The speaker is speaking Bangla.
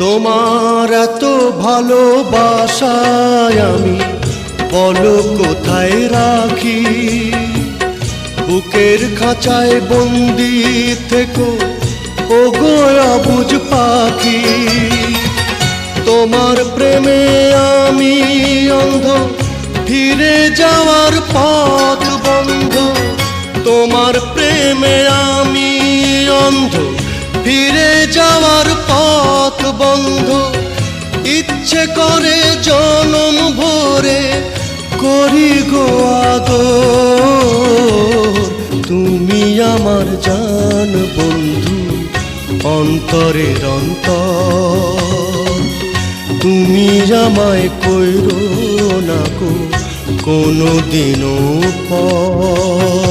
তোমার এত ভালোবাসায় আমি বলো কোথায় রাখি। বুকের খাঁচায় বন্দি থেকো ওগো অবুঝ পাখি। তোমার প্রেমে আমি অন্ধ, ফিরে যাওয়ার পথ বন্ধ। তোমার প্রেমে আমি অন্ধ, ফিরে যাওয়ার পথ বন্ধ। ইচ্ছে করে জনম ভরে করি গো আদর। তুমি আমার জান বন্ধু, অন্তরের অন্তর। তুমি আমায় কইরো না গো কোনো দিনও পর।